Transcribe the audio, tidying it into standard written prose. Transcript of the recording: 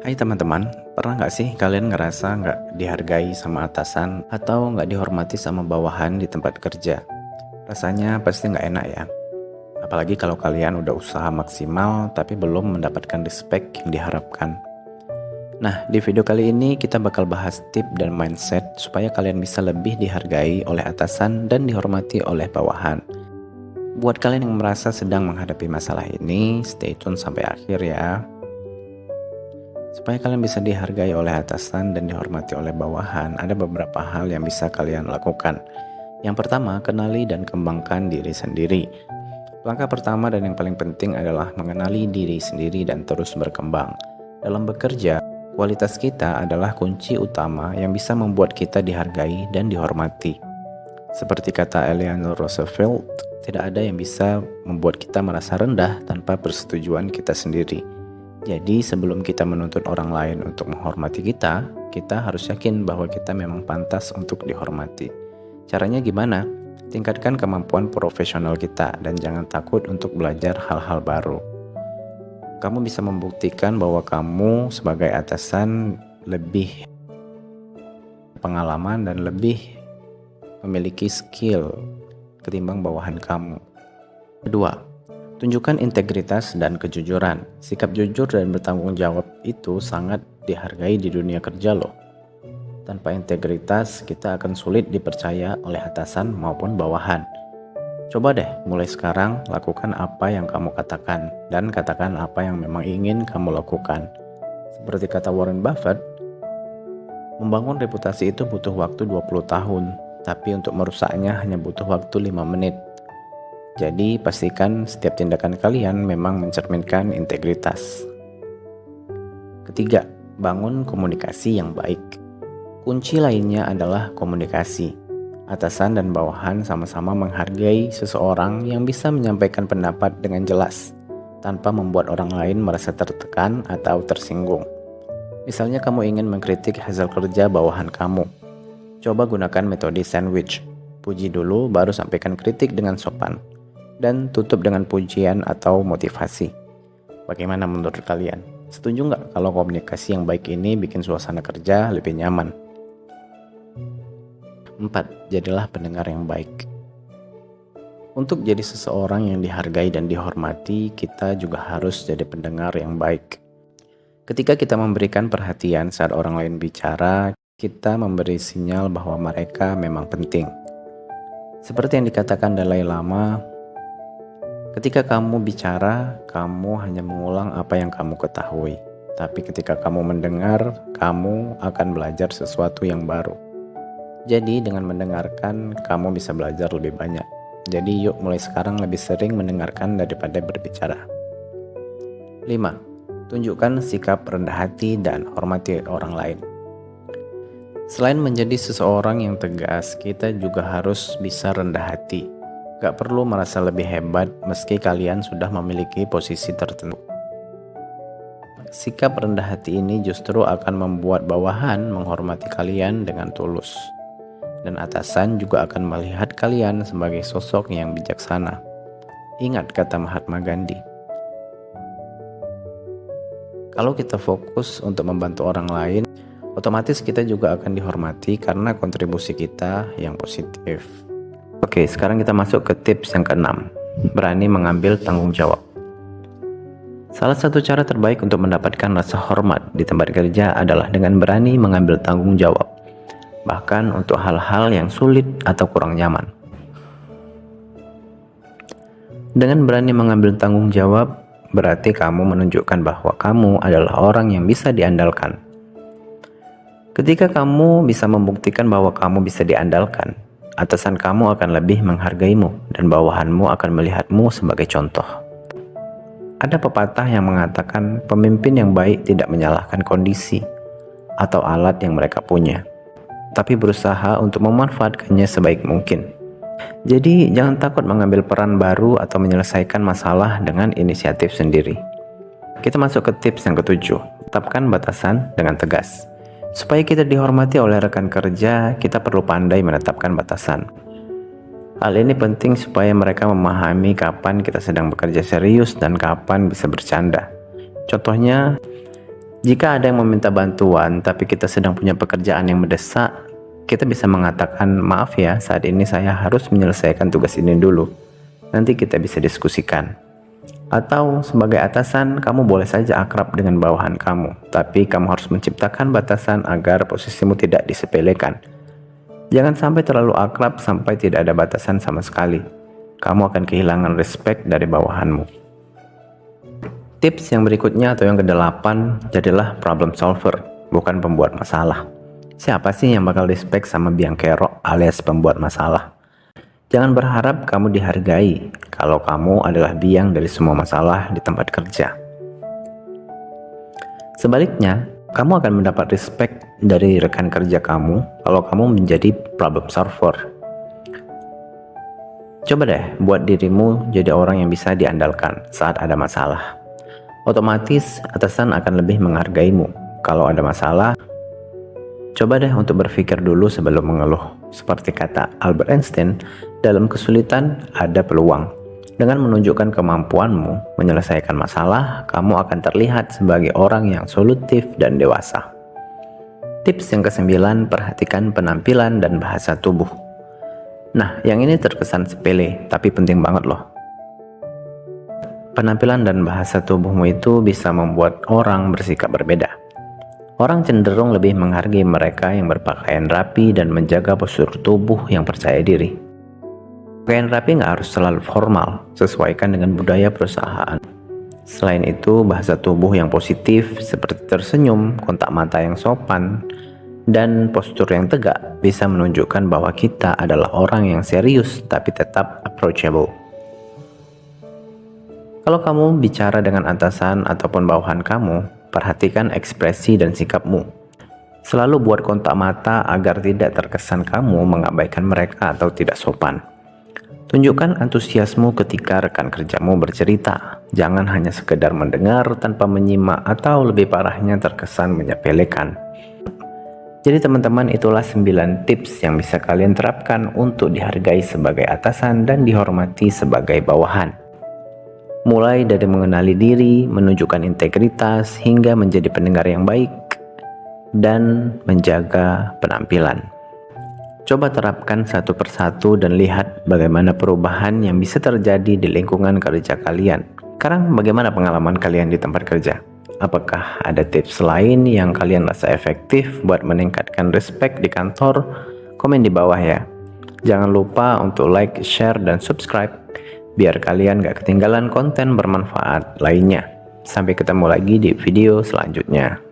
Hai teman-teman, pernah nggak sih kalian ngerasa nggak dihargai sama atasan atau nggak dihormati sama bawahan di tempat kerja? Rasanya pasti nggak enak ya. Apalagi kalau kalian udah usaha maksimal tapi belum mendapatkan respect yang diharapkan. Nah, di video kali ini kita bakal bahas tip dan mindset supaya kalian bisa lebih dihargai oleh atasan dan dihormati oleh bawahan. Buat kalian yang merasa sedang menghadapi masalah ini, stay tune sampai akhir ya. Supaya kalian bisa dihargai oleh atasan dan dihormati oleh bawahan, ada beberapa hal yang bisa kalian lakukan. Yang pertama, kenali dan kembangkan diri sendiri. Langkah pertama dan yang paling penting adalah mengenali diri sendiri dan terus berkembang. Dalam bekerja, kualitas kita adalah kunci utama yang bisa membuat kita dihargai dan dihormati. Seperti kata Eleanor Roosevelt, tidak ada yang bisa membuat kita merasa rendah tanpa persetujuan kita sendiri. Jadi sebelum kita menuntut orang lain untuk menghormati kita harus yakin bahwa kita memang pantas untuk dihormati. Caranya gimana? Tingkatkan kemampuan profesional kita dan jangan takut untuk belajar hal-hal baru. Kamu bisa membuktikan bahwa kamu sebagai atasan lebih pengalaman dan lebih memiliki skill ketimbang bawahan kamu. Kedua, tunjukkan integritas dan kejujuran. Sikap jujur dan bertanggung jawab itu sangat dihargai di dunia kerja loh. Tanpa integritas, kita akan sulit dipercaya oleh atasan maupun bawahan. Coba deh, mulai sekarang lakukan apa yang kamu katakan dan katakan apa yang memang ingin kamu lakukan. Seperti kata Warren Buffett, membangun reputasi itu butuh waktu 20 tahun, tapi untuk merusaknya hanya butuh waktu 5 menit. Jadi pastikan setiap tindakan kalian memang mencerminkan integritas. Ketiga, bangun komunikasi yang baik. Kunci lainnya adalah komunikasi. Atasan dan bawahan sama-sama menghargai seseorang yang bisa menyampaikan pendapat dengan jelas, tanpa membuat orang lain merasa tertekan atau tersinggung. Misalnya kamu ingin mengkritik hasil kerja bawahan kamu. Coba gunakan metode sandwich. Puji dulu baru sampaikan kritik dengan sopan. Dan tutup dengan pujian atau motivasi. Bagaimana menurut kalian? Setuju nggak kalau komunikasi yang baik ini bikin suasana kerja lebih nyaman? 4. Jadilah pendengar yang baik. Untuk jadi seseorang yang dihargai dan dihormati, kita juga harus jadi pendengar yang baik. Ketika kita memberikan perhatian saat orang lain bicara, kita memberi sinyal bahwa mereka memang penting. Seperti yang dikatakan Dalai Lama, ketika kamu bicara, kamu hanya mengulang apa yang kamu ketahui. Tapi ketika kamu mendengar, kamu akan belajar sesuatu yang baru. Jadi dengan mendengarkan, kamu bisa belajar lebih banyak. Jadi yuk mulai sekarang lebih sering mendengarkan daripada berbicara. 5. Tunjukkan sikap rendah hati dan hormati orang lain. Selain menjadi seseorang yang tegas, kita juga harus bisa rendah hati. Gak perlu merasa lebih hebat meski kalian sudah memiliki posisi tertentu. Sikap rendah hati ini justru akan membuat bawahan menghormati kalian dengan tulus. Dan atasan juga akan melihat kalian sebagai sosok yang bijaksana. Ingat kata Mahatma Gandhi. Kalau kita fokus untuk membantu orang lain, otomatis kita juga akan dihormati karena kontribusi kita yang positif. Oke, sekarang kita masuk ke tips yang keenam. Berani mengambil tanggung jawab. Salah satu cara terbaik untuk mendapatkan rasa hormat di tempat kerja adalah dengan berani mengambil tanggung jawab. Bahkan untuk hal-hal yang sulit atau kurang nyaman. Dengan berani mengambil tanggung jawab, berarti kamu menunjukkan bahwa kamu adalah orang yang bisa diandalkan. Ketika kamu bisa membuktikan bahwa kamu bisa diandalkan, atasan kamu akan lebih menghargaimu dan bawahanmu akan melihatmu sebagai contoh. Ada pepatah yang mengatakan pemimpin yang baik tidak menyalahkan kondisi atau alat yang mereka punya, tapi berusaha untuk memanfaatkannya sebaik mungkin. Jadi jangan takut mengambil peran baru atau menyelesaikan masalah dengan inisiatif sendiri. Kita masuk ke tips yang ketujuh. Tetapkan batasan dengan tegas. Supaya kita dihormati oleh rekan kerja, kita perlu pandai menetapkan batasan. Hal ini penting supaya mereka memahami kapan kita sedang bekerja serius dan kapan bisa bercanda. Contohnya, Jika ada yang meminta bantuan tapi kita sedang punya pekerjaan yang mendesak, kita bisa mengatakan, maaf ya, saat ini saya harus menyelesaikan tugas ini dulu. Nanti kita bisa diskusikan. Atau sebagai atasan, kamu boleh saja akrab dengan bawahan kamu, tapi kamu harus menciptakan batasan agar posisimu tidak disepelekan. Jangan sampai terlalu akrab sampai tidak ada batasan sama sekali. Kamu akan kehilangan respect dari bawahanmu. Tips yang berikutnya atau yang ke-8, jadilah problem solver, bukan pembuat masalah. Siapa sih yang bakal respect sama biang kerok alias pembuat masalah? Jangan berharap kamu dihargai kalau kamu adalah biang dari semua masalah di tempat kerja. Sebaliknya, kamu akan mendapat respect dari rekan kerja kamu kalau kamu menjadi problem solver. Coba deh buat dirimu jadi orang yang bisa diandalkan saat ada masalah. Otomatis atasan akan lebih menghargaimu. Kalau ada masalah, coba deh untuk berpikir dulu sebelum mengeluh. Seperti kata Albert Einstein, dalam kesulitan ada peluang. Dengan menunjukkan kemampuanmu menyelesaikan masalah, kamu akan terlihat sebagai orang yang solutif dan dewasa. Tips yang ke-9, perhatikan penampilan dan bahasa tubuh. Nah, yang ini terkesan sepele, tapi penting banget loh. Penampilan dan bahasa tubuhmu itu bisa membuat orang bersikap berbeda. Orang cenderung lebih menghargai mereka yang berpakaian rapi dan menjaga postur tubuh yang percaya diri. Pakaian rapi nggak harus selalu formal, sesuaikan dengan budaya perusahaan. Selain itu, bahasa tubuh yang positif seperti tersenyum, kontak mata yang sopan, dan postur yang tegak bisa menunjukkan bahwa kita adalah orang yang serius tapi tetap approachable. Kalau kamu bicara dengan atasan ataupun bawahan kamu, perhatikan ekspresi dan sikapmu. Selalu buat kontak mata agar tidak terkesan kamu mengabaikan mereka atau tidak sopan. Tunjukkan antusiasmu ketika rekan kerjamu bercerita. Jangan hanya sekedar mendengar tanpa menyimak atau lebih parahnya terkesan menyepelekan. Jadi teman-teman, itulah 9 tips yang bisa kalian terapkan untuk dihargai sebagai atasan dan dihormati sebagai bawahan. Mulai dari mengenali diri, menunjukkan integritas, hingga menjadi pendengar yang baik dan menjaga penampilan. Coba terapkan satu persatu dan lihat bagaimana perubahan yang bisa terjadi di lingkungan kerja kalian. Sekarang bagaimana pengalaman kalian di tempat kerja? Apakah ada tips lain yang kalian rasa efektif buat meningkatkan respect di kantor? Komen di bawah ya. Jangan lupa untuk like, share, dan subscribe biar kalian gak ketinggalan konten bermanfaat lainnya. Sampai ketemu lagi di video selanjutnya.